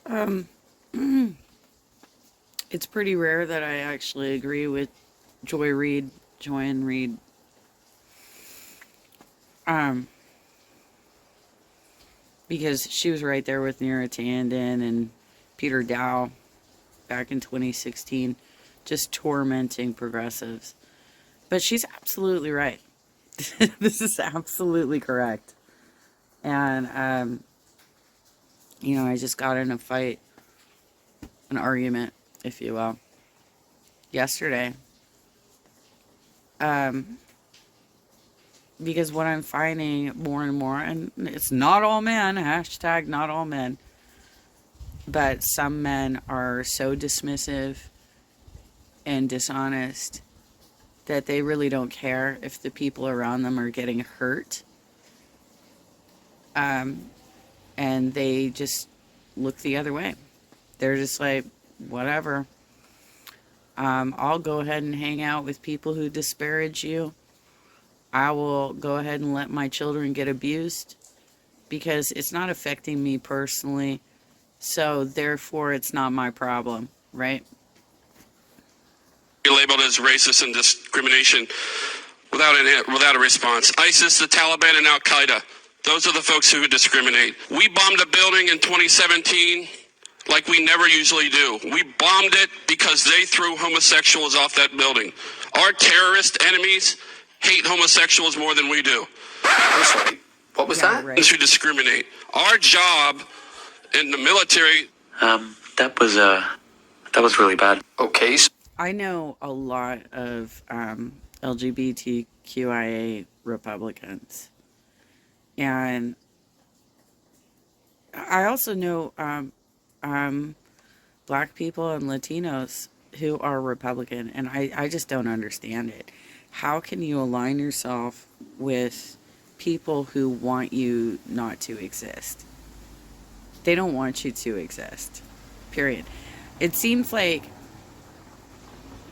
Um, it's pretty rare that I actually agree with Joanne Reed. Um, because she was right there with Neera Tanden and Peter Dow back in 2016, just tormenting progressives. But she's absolutely right. This is absolutely correct. And, I just got in a fight, an argument, if you will, yesterday. Because what I'm finding more and more, and it's not all men, hashtag not all men, but some men are so dismissive and dishonest that they really don't care if the people around them are getting hurt. And they just look the other way. They're just like, whatever. I'll go ahead and hang out with people who disparage you. I will go ahead and let my children get abused because it's not affecting me personally. So therefore, it's not my problem, right? Be labeled as racist and discrimination without a response. ISIS, the Taliban, and Al Qaeda. Those are the folks who discriminate. We bombed a building in 2017 like we never usually do. We bombed it because they threw homosexuals off that building. Our terrorist enemies hate homosexuals more than we do. I'm sorry. What was that? Right. Who discriminate. Our job in the military. That was really bad. Okay. I know a lot of LGBTQIA Republicans. And I also know Black people and Latinos who are Republican, and I just don't understand it. How can you align yourself with people who want you not to exist? They don't want you to exist, period. It seems like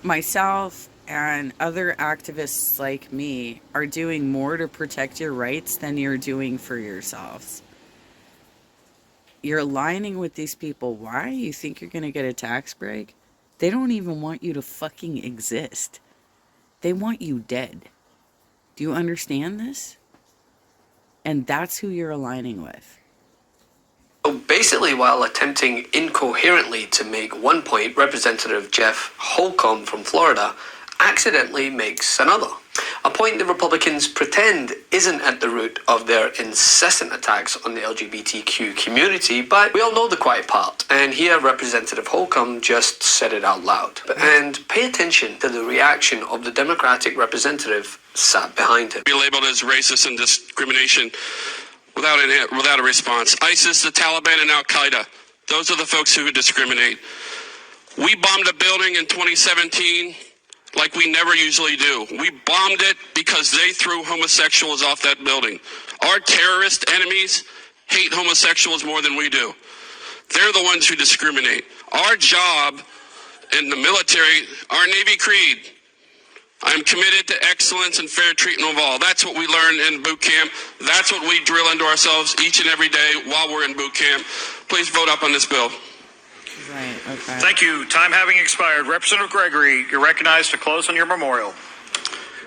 myself and other activists like me are doing more to protect your rights than you're doing for yourselves. You're aligning with these people. Why? You think you're going to get a tax break? They don't even want you to fucking exist. They want you dead. Do you understand this? And that's who you're aligning with. So basically, while attempting incoherently to make one point, Representative Jeff Holcomb from Florida accidentally makes another. A point the Republicans pretend isn't at the root of their incessant attacks on the LGBTQ community, but we all know the quiet part. And here Representative Holcomb just said it out loud. And pay attention to the reaction of the Democratic representative sat behind him. Be labeled as racist and discrimination without a response. ISIS, the Taliban, and Al Qaeda. Those are the folks who discriminate. We bombed a building in 2017 like we never usually do. We bombed it because they threw homosexuals off that building. Our terrorist enemies hate homosexuals more than we do. They're the ones who discriminate. Our job in the military, our Navy creed, I'm committed to excellence and fair treatment of all. That's what we learn in boot camp. That's what we drill into ourselves each and every day while we're in boot camp. Please vote up on this bill. Right, okay. Thank you. Time having expired. Representative Gregory, you're recognized to close on your memorial.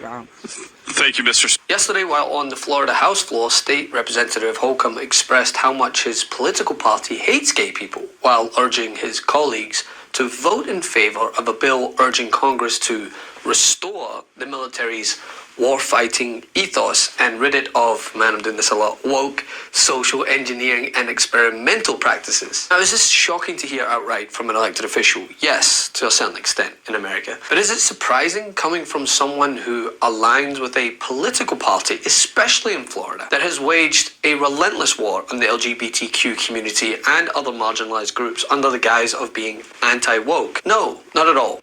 Wow. Thank you, Mr. Yesterday, while on the Florida House floor, State Representative Holcomb expressed how much his political party hates gay people, while urging his colleagues to vote in favor of a bill urging Congress to restore the military's war-fighting ethos and rid it of, man, I'm doing this a lot, woke, social engineering and experimental practices. Now, is this shocking to hear outright from an elected official? Yes, to a certain extent in America. But is it surprising coming from someone who aligns with a political party, especially in Florida, that has waged a relentless war on the LGBTQ community and other marginalized groups under the guise of being anti-woke? No, not at all.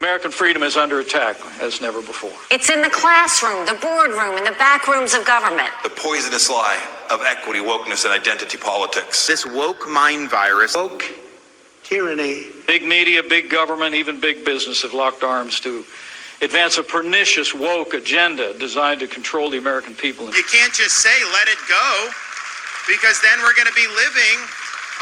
American freedom is under attack as never before. It's in the classroom, the boardroom, and the back rooms of government. The poisonous lie of equity, wokeness, and identity politics. This woke mind virus. Woke tyranny. Big media, big government, even big business have locked arms to advance a pernicious woke agenda designed to control the American people. You can't just say let it go, because then we're going to be living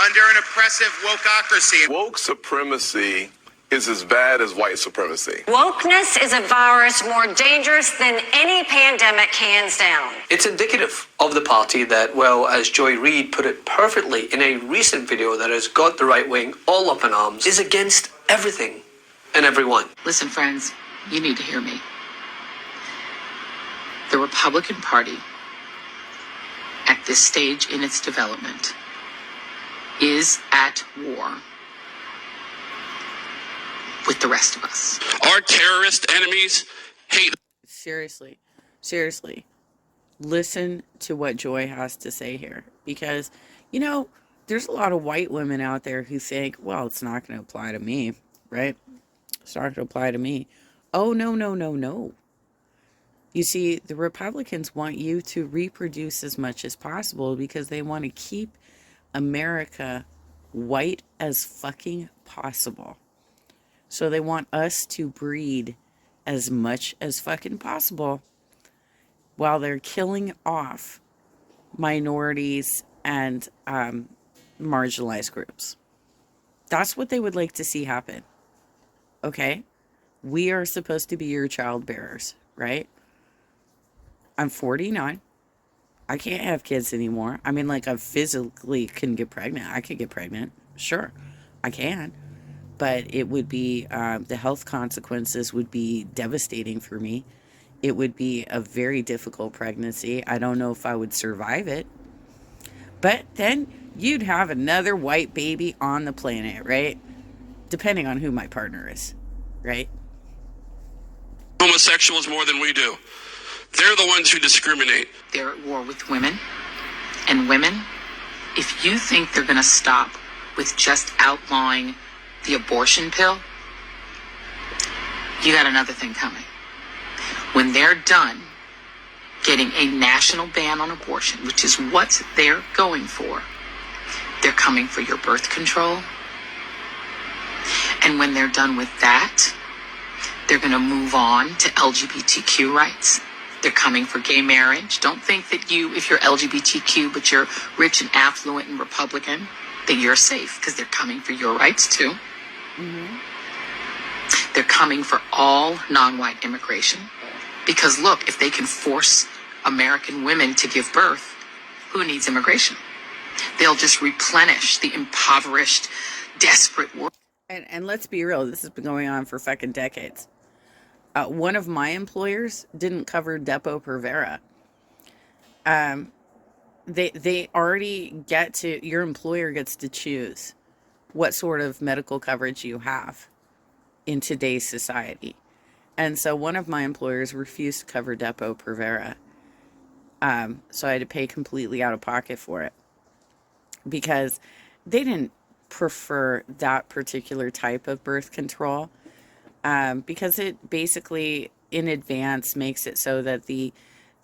under an oppressive wokeocracy. Woke supremacy is as bad as white supremacy. Wokeness is a virus more dangerous than any pandemic, hands down. It's indicative of the party that, well, as Joy Reid put it perfectly in a recent video that has got the right wing all up in arms, is against everything and everyone. Listen, friends, you need to hear me. The Republican Party, at this stage in its development, is at war with the rest of us. Our terrorist enemies hate. Seriously, listen to what Joy has to say here. Because, there's a lot of white women out there who think, well, it's not going to apply to me, right? It's not going to apply to me. Oh, no. You see, the Republicans want you to reproduce as much as possible because they want to keep America white as fucking possible. So they want us to breed as much as fucking possible while they're killing off minorities and marginalized groups. That's what they would like to see happen. Okay? We are supposed to be your child bearers, right? I'm 49. I can't have kids anymore. I mean, like, I physically can get pregnant. I could get pregnant. Sure, I can. But it would be, the health consequences would be devastating for me. It would be a very difficult pregnancy. I don't know if I would survive it. But then you'd have another white baby on the planet, right? Depending on who my partner is, right? Homosexuals more than we do. They're the ones who discriminate. They're at war with women. And women, if you think they're going to stop with just outlawing the abortion pill, you got another thing coming. When they're done getting a national ban on abortion, which is what they're going for, they're coming for your birth control. And when they're done with that, they're going to move on to LGBTQ rights. They're coming for gay marriage. Don't think that if you're LGBTQ, but you're rich and affluent and Republican, that you're safe, because they're coming for your rights too. Mm-hmm. They're coming for all non-white immigration. Because look, if they can force American women to give birth, who needs immigration? They'll just replenish the impoverished, desperate world. And let's be real, this has been going on for fucking decades. One of my employers didn't cover Depo-Provera. They already your employer gets to choose what sort of medical coverage you have in today's society. And so one of my employers refused to cover Depo-Provera. So I had to pay completely out of pocket for it because they didn't prefer that particular type of birth control. Because it basically in advance makes it so that the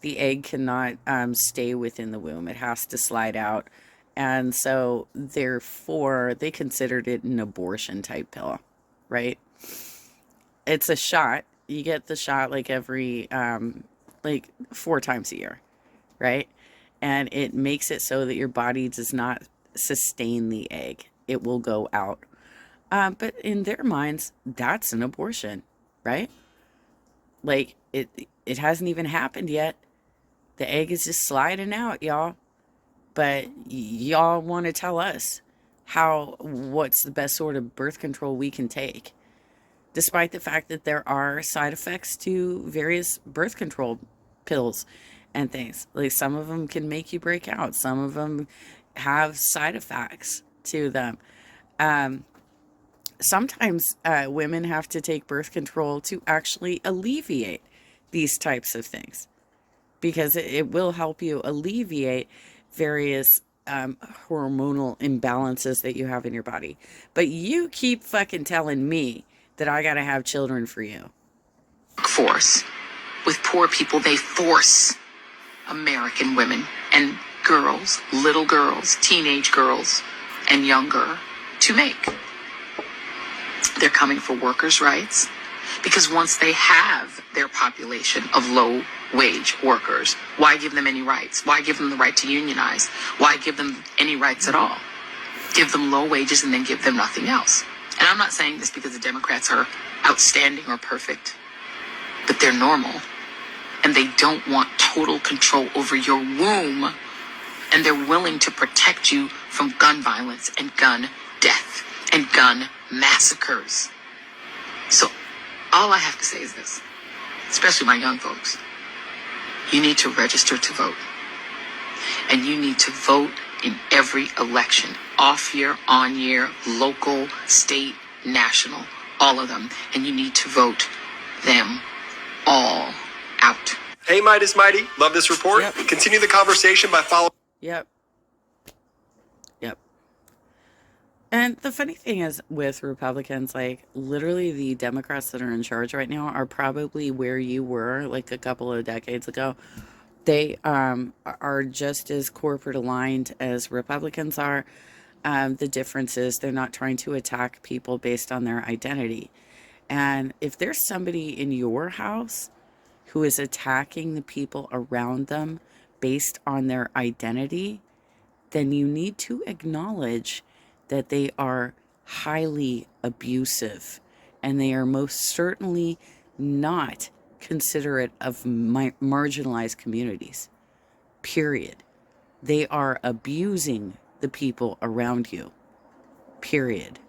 egg cannot stay within the womb. It has to slide out. And so therefore they considered it an abortion type pill, right? It's a shot. You get the shot like every 4 times a year, right? And it makes it so that your body does not sustain the egg. It will go out. But in their minds, that's an abortion, right? Like, it hasn't even happened yet. The egg is just sliding out, y'all. But y'all want to tell us what's the best sort of birth control we can take. Despite the fact that there are side effects to various birth control pills and things. Like, some of them can make you break out. Some of them have side effects to them. Sometimes women have to take birth control to actually alleviate these types of things, because it will help you alleviate various hormonal imbalances that you have in your body. But you keep fucking telling me that I gotta have children for you. Force. With poor people, they force American women and girls, little girls, teenage girls, and younger to make. They're coming for workers' rights, because once they have their population of low-wage workers, why give them any rights? Why give them the right to unionize? Why give them any rights at all? give them low wages, and then give them nothing else. And I'm not saying this because the Democrats are outstanding or perfect, but they're normal. And they don't want total control over your womb. And they're willing to protect you from gun violence and gun death and gun massacres. So all I have to say is this, especially my young folks. You need to register to vote. And you need to vote in every election, off year, on year, local, state, national, all of them. And you need to vote them all out. Hey, Midas Mighty. Love this report. Yep. Continue the conversation by following. Yep. And the funny thing is with Republicans, like literally the Democrats that are in charge right now are probably where you were like a couple of decades ago. They are just as corporate aligned as Republicans are. The difference is they're not trying to attack people based on their identity. And if there's somebody in your house who is attacking the people around them based on their identity, then you need to acknowledge that they are highly abusive, and they are most certainly not considerate of marginalized communities. Period. They are abusing the people around you. Period.